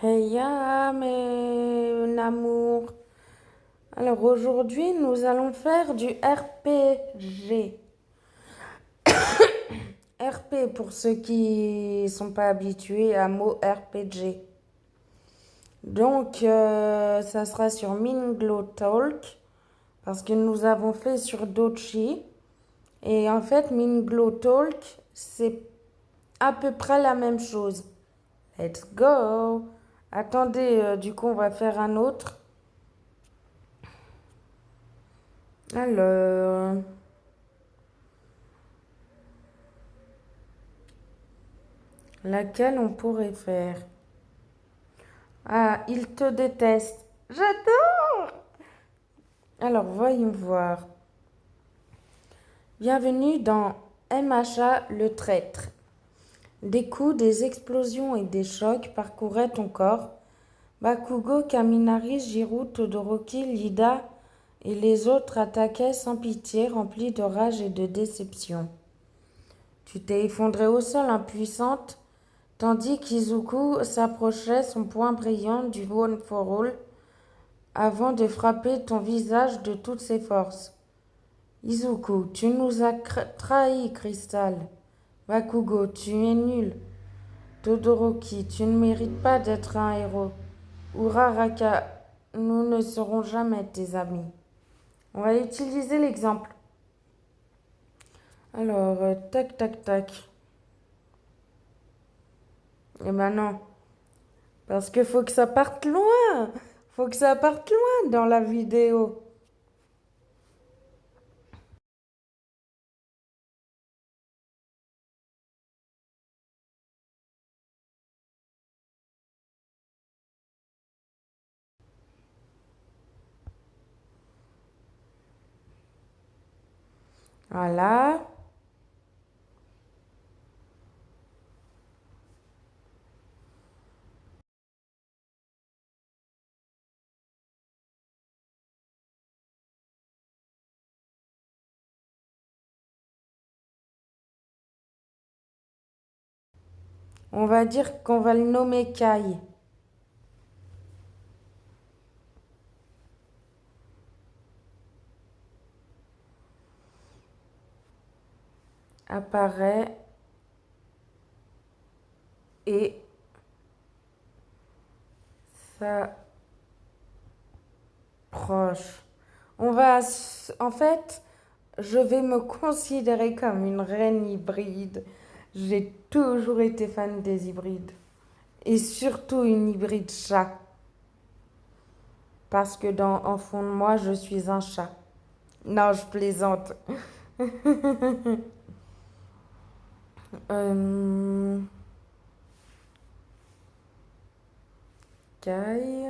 Heya, mes amours. Alors aujourd'hui, nous allons faire du RPG. RP pour ceux qui sont pas habitués à mot RPG. Donc, ça sera sur Minglo Talk parce que nous avons fait sur Dochi. Et en fait, Minglo Talk, c'est à peu près la même chose. Let's go! Attendez, du coup, on va faire un autre. Alors, laquelle on pourrait faire? Ah, il te déteste. J'adore! Alors, voyons voir. Bienvenue dans MHA le traître. Des coups, des explosions et des chocs parcouraient ton corps. Bakugo, Kaminari, Jirou, Todoroki, Lida et les autres attaquaient sans pitié, remplis de rage et de déception. Tu t'es effondrée au sol, impuissante, tandis qu'Izuku s'approchait, son poing brillant du One for All, avant de frapper ton visage de toutes ses forces. Izuku, tu nous as trahis, Crystal. Bakugo, tu es nul. Todoroki, tu ne mérites pas d'être un héros. Uraraka, nous ne serons jamais tes amis. On va utiliser l'exemple. Alors, tac, tac, tac. Eh ben non. Parce qu'il faut que ça parte loin. Faut que ça parte loin dans la vidéo. Voilà. On va dire qu'on va le nommer Kai. Apparaît et s'approche. En fait, je vais me considérer comme une reine hybride. J'ai toujours été fan des hybrides. Et surtout une hybride chat. Parce que en fond de moi, je suis un chat. Non, je plaisante. euh, Kai.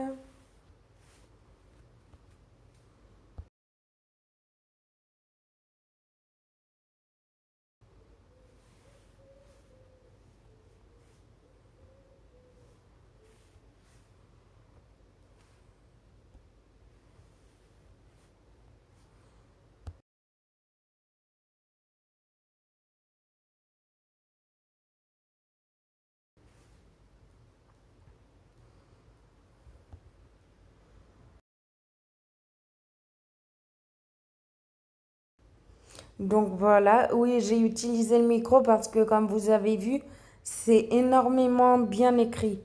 Donc voilà, oui, j'ai utilisé le micro parce que comme vous avez vu, c'est énormément bien écrit.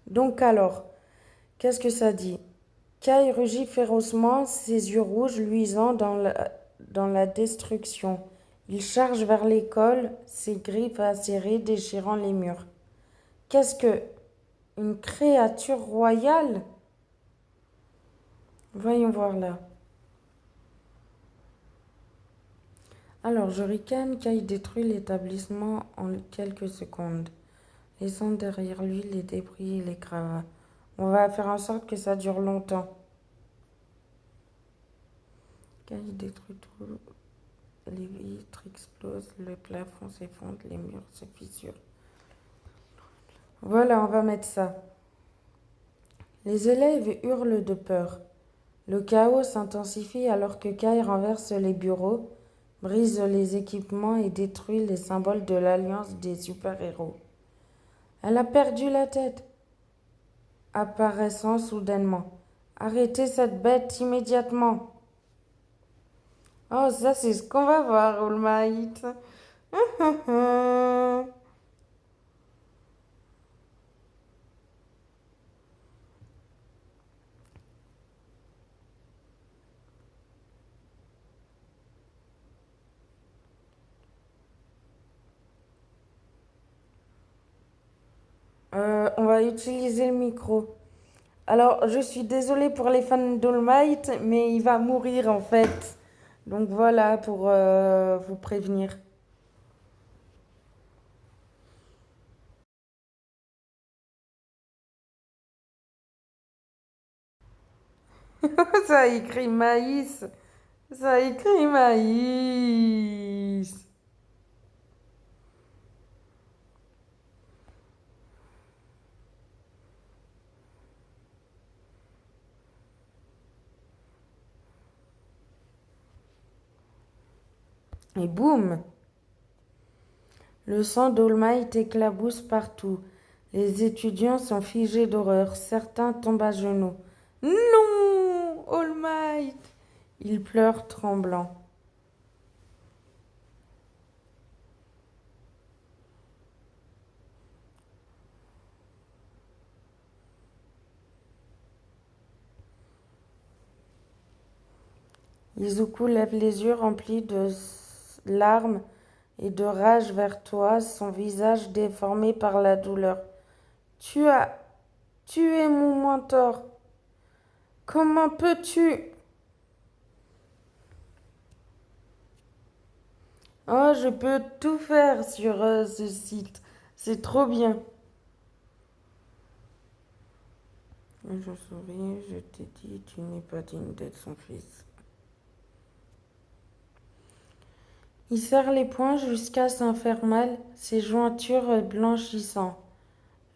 Donc alors, qu'est-ce que ça dit? Kai rugit férocement, ses yeux rouges luisants dans la destruction. Il charge vers l'école, ses griffes acérées déchirant les murs. Qu'est-ce que... Une créature royale? Voyons voir là. Alors, je ricane, Kai détruit l'établissement en quelques secondes, laissant derrière lui les débris et les gravats. On va faire en sorte que ça dure longtemps. Kai détruit tout. Les vitres explosent, le plafond s'effondre, les murs se fissurent. Voilà, on va mettre ça. Les élèves hurlent de peur. Le chaos s'intensifie alors que Kai renverse les bureaux, brise les équipements et détruit les symboles de l'alliance des super-héros. Elle a perdu la tête. apparaissant soudainement. Arrêtez cette bête immédiatement. Oh, ça, c'est ce qu'on va voir, All Might. On va utiliser le micro. Alors, je suis désolée pour les fans d'All Might, mais il va mourir en fait. Donc voilà, pour vous prévenir. Ça écrit maïs. Ça écrit maïs. Et boum! Le sang d'All Might éclabousse partout. Les étudiants sont figés d'horreur. Certains tombent à genoux. Non! All Might! Ils pleurent tremblants. Izuku lève les yeux remplis de larmes et de rage vers toi, son visage déformé par la douleur. Tu as tué mon mentor. Comment peux-tu? Oh, je peux tout faire sur ce site. C'est trop bien. Je souris, je t'ai dit, tu n'es pas digne d'être son fils. Il serre les poings jusqu'à s'en faire mal, ses jointures blanchissant.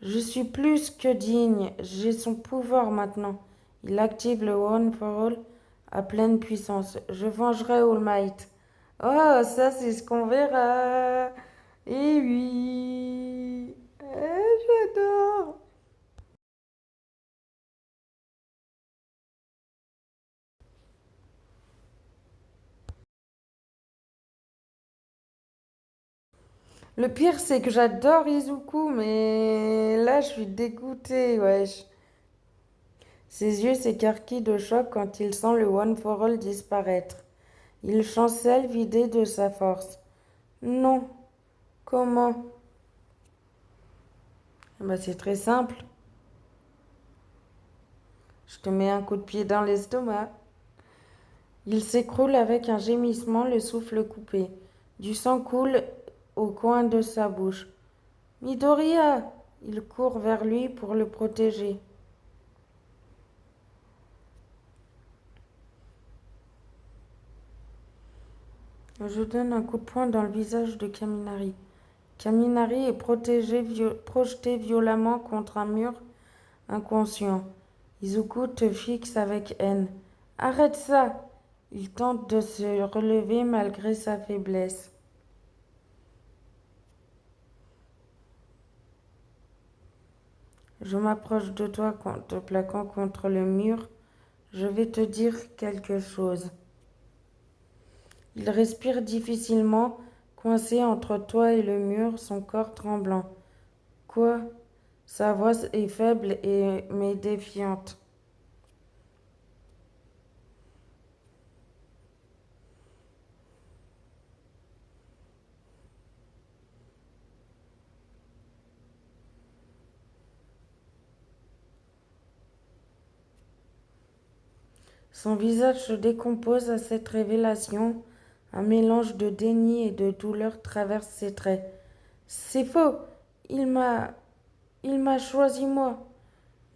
Je suis plus que digne, j'ai son pouvoir maintenant. Il active le One for All à pleine puissance. Je vengerai All Might. Oh, ça c'est ce qu'on verra. Eh oui. J'adore. Le pire c'est que j'adore Izuku, mais là je suis dégoûtée, wesh. Ses yeux s'écarquillent de choc quand il sent le One for All disparaître. Il chancelle vidé de sa force. Non. Comment? Bah, c'est très simple. Je te mets un coup de pied dans l'estomac. Il s'écroule avec un gémissement, le souffle coupé. Du sang coule au coin de sa bouche. Midoriya! Il court vers lui pour le protéger. Je donne un coup de poing dans le visage de Kaminari. Kaminari est projeté violemment contre un mur inconscient. Izuku te fixe avec haine. Arrête ça! Il tente de se relever malgré sa faiblesse. Je m'approche de toi, te plaquant contre le mur. Je vais te dire quelque chose. Il respire difficilement, coincé entre toi et le mur, son corps tremblant. Quoi? Sa voix est faible mais défiante. Son visage se décompose à cette révélation. Un mélange de déni et de douleur traverse ses traits. C'est faux. Il m'a... Il m'a choisi moi.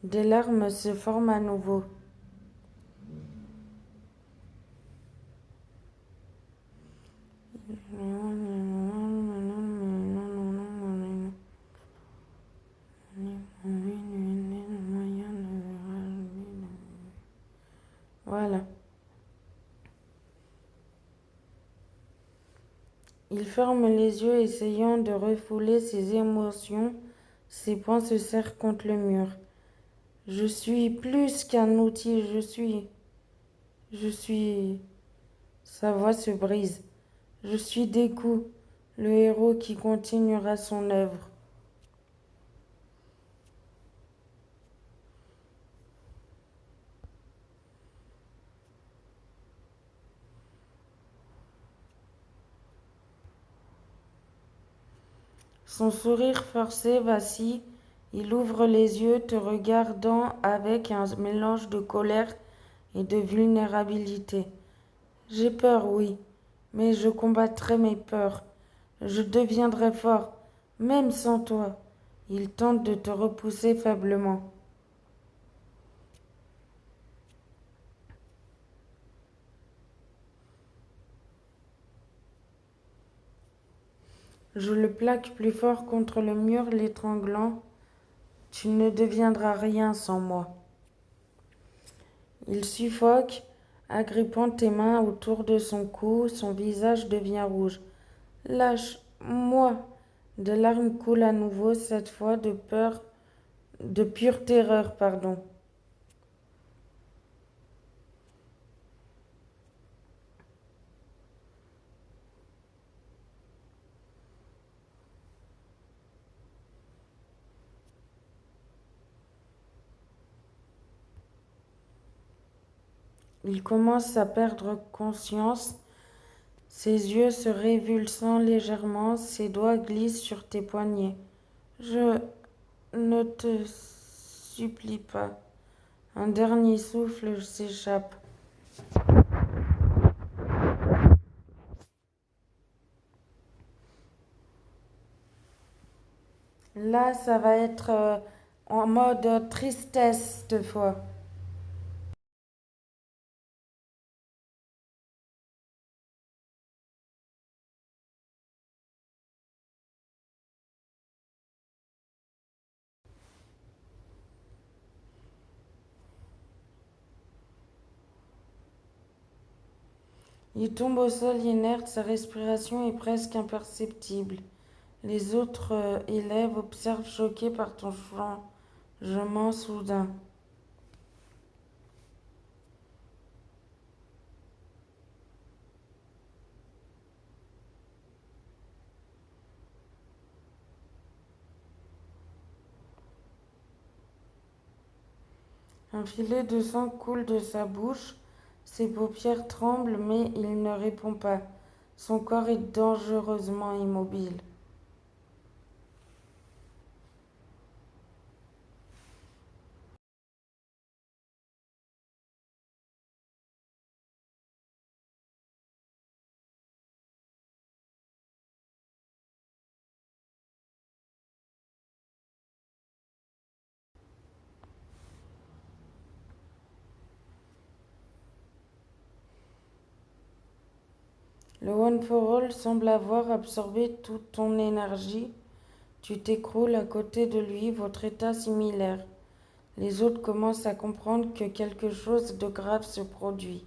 Des larmes se forment à nouveau. Voilà. Il ferme les yeux, essayant de refouler ses émotions. Ses poings se serrent contre le mur. Je suis plus qu'un outil, je suis... Sa voix se brise. Je suis Deku, le héros qui continuera son œuvre. Son sourire forcé vacille. Il ouvre les yeux, te regardant avec un mélange de colère et de vulnérabilité. J'ai peur, oui, mais je combattrai mes peurs. Je deviendrai fort, même sans toi. Il tente de te repousser faiblement. Je le plaque plus fort contre le mur, l'étranglant. Tu ne deviendras rien sans moi. Il suffoque, agrippant tes mains autour de son cou, son visage devient rouge. Lâche-moi. Des larmes coulent à nouveau, cette fois de peur, de pure terreur, pardon. Il commence à perdre conscience, ses yeux se révulsant légèrement, ses doigts glissent sur tes poignets. Je ne te supplie pas. Un dernier souffle s'échappe. Là, ça va être en mode tristesse cette fois. Il tombe au sol inerte, sa respiration est presque imperceptible. Les autres élèves observent choqués par ton changement soudain. Un filet de sang coule de sa bouche, ses paupières tremblent mais il ne répond pas. Son corps est dangereusement immobile. Le One for All semble avoir absorbé toute ton énergie. Tu t'écroules à côté de lui, votre état similaire. Les autres commencent à comprendre que quelque chose de grave se produit.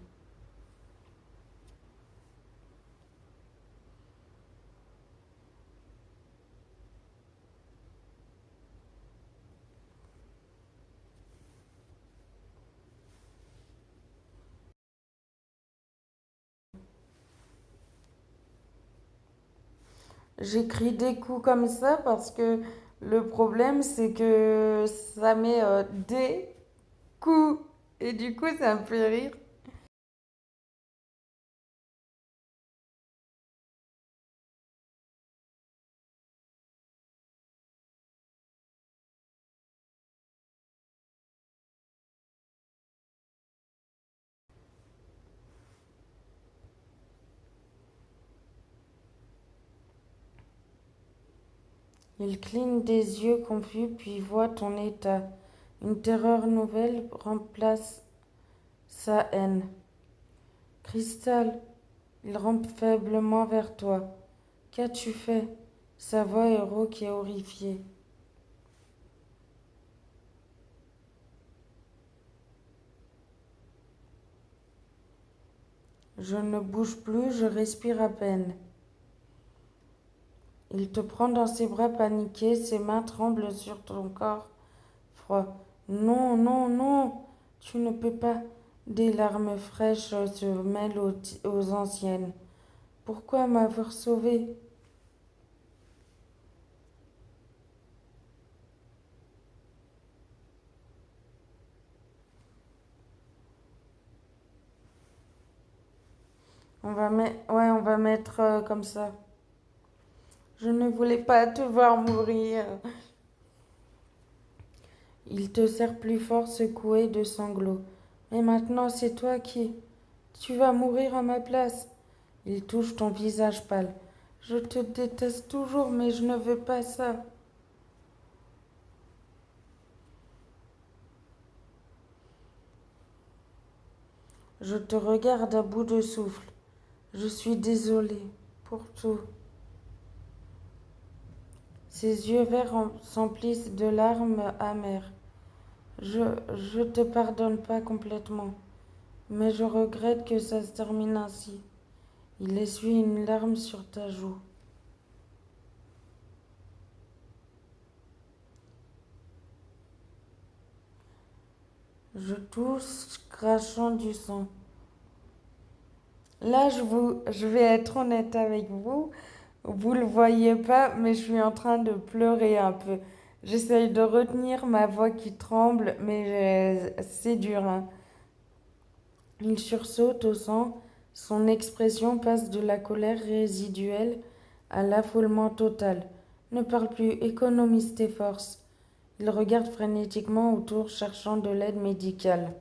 J'écris des coups comme ça parce que le problème c'est que ça met des coups et du coup ça me fait rire. Il cligne des yeux confus puis voit ton état. Une terreur nouvelle remplace sa haine. Cristal, il rampe faiblement vers toi. Qu'as-tu fait? Sa voix est rauque et horrifiée. Je ne bouge plus, je respire à peine. Il te prend dans ses bras paniqué, ses mains tremblent sur ton corps froid. Non, non, non, tu ne peux pas. Des larmes fraîches se mêlent aux anciennes. Pourquoi m'avoir sauvé? On va mettre comme ça. Je ne voulais pas te voir mourir. Il te serre plus fort, secoué de sanglots. Mais maintenant, c'est toi qui... Tu vas mourir à ma place. Il touche ton visage pâle. Je te déteste toujours, mais je ne veux pas ça. Je te regarde à bout de souffle. Je suis désolée pour tout. Ses yeux verts s'emplissent de larmes amères. Je, je te pardonne pas complètement, mais je regrette que ça se termine ainsi. Il essuie une larme sur ta joue. Je tousse, crachant du sang. Là, je vais être honnête avec vous. Vous le voyez pas, mais je suis en train de pleurer un peu. J'essaye de retenir ma voix qui tremble, mais c'est dur, hein. Il sursaute au sang. Son expression passe de la colère résiduelle à l'affolement total. Ne parle plus, économise tes forces. Il regarde frénétiquement autour, cherchant de l'aide médicale.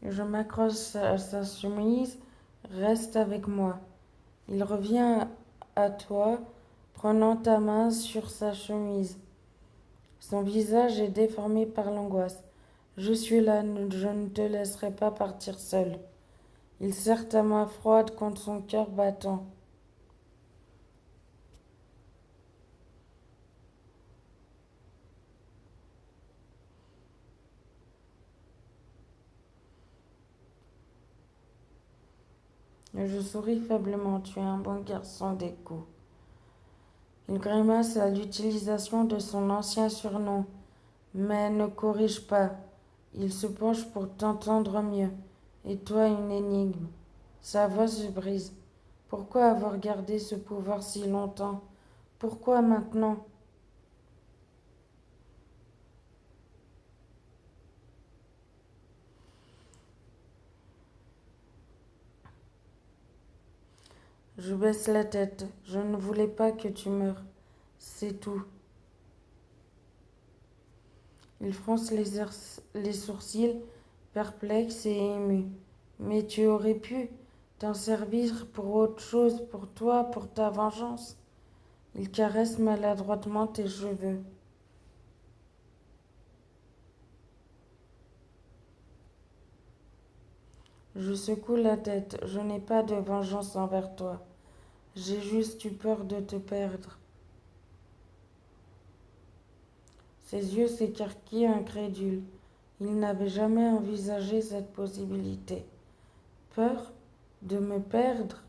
Je m'accroche à sa chemise. Reste avec moi. Il revient à toi, prenant ta main sur sa chemise. Son visage est déformé par l'angoisse. Je suis là, je ne te laisserai pas partir seul. Il serre ta main froide contre son cœur battant. Je souris faiblement. Tu es un bon garçon des coups. Il grimace à l'utilisation de son ancien surnom, mais ne corrige pas. Il se penche pour t'entendre mieux. Et toi, une énigme. Sa voix se brise. Pourquoi avoir gardé ce pouvoir si longtemps? Pourquoi maintenant? Je baisse la tête. Je ne voulais pas que tu meures. C'est tout. Il fronce les sourcils, perplexe et ému. Mais tu aurais pu t'en servir pour autre chose, pour toi, pour ta vengeance. Il caresse maladroitement tes cheveux. Je secoue la tête. Je n'ai pas de vengeance envers toi. J'ai juste eu peur de te perdre. Ses yeux s'écarquillent incrédules. Il n'avait jamais envisagé cette possibilité. Peur de me perdre?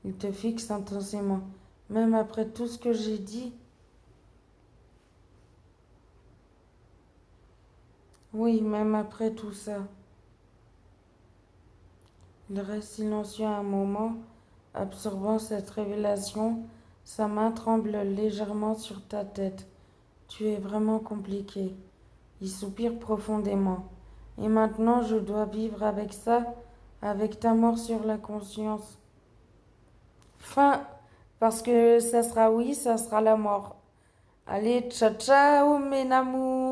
Il te fixe intensément. Même après tout ce que j'ai dit? Oui, même après tout ça. Il reste silencieux un moment, absorbant cette révélation. Sa main tremble légèrement sur ta tête. Tu es vraiment compliqué. Il soupire profondément. Et maintenant, je dois vivre avec ça, avec ta mort sur la conscience. Fin, parce que ça sera oui, ça sera la mort. Allez, ciao ciao mes amours.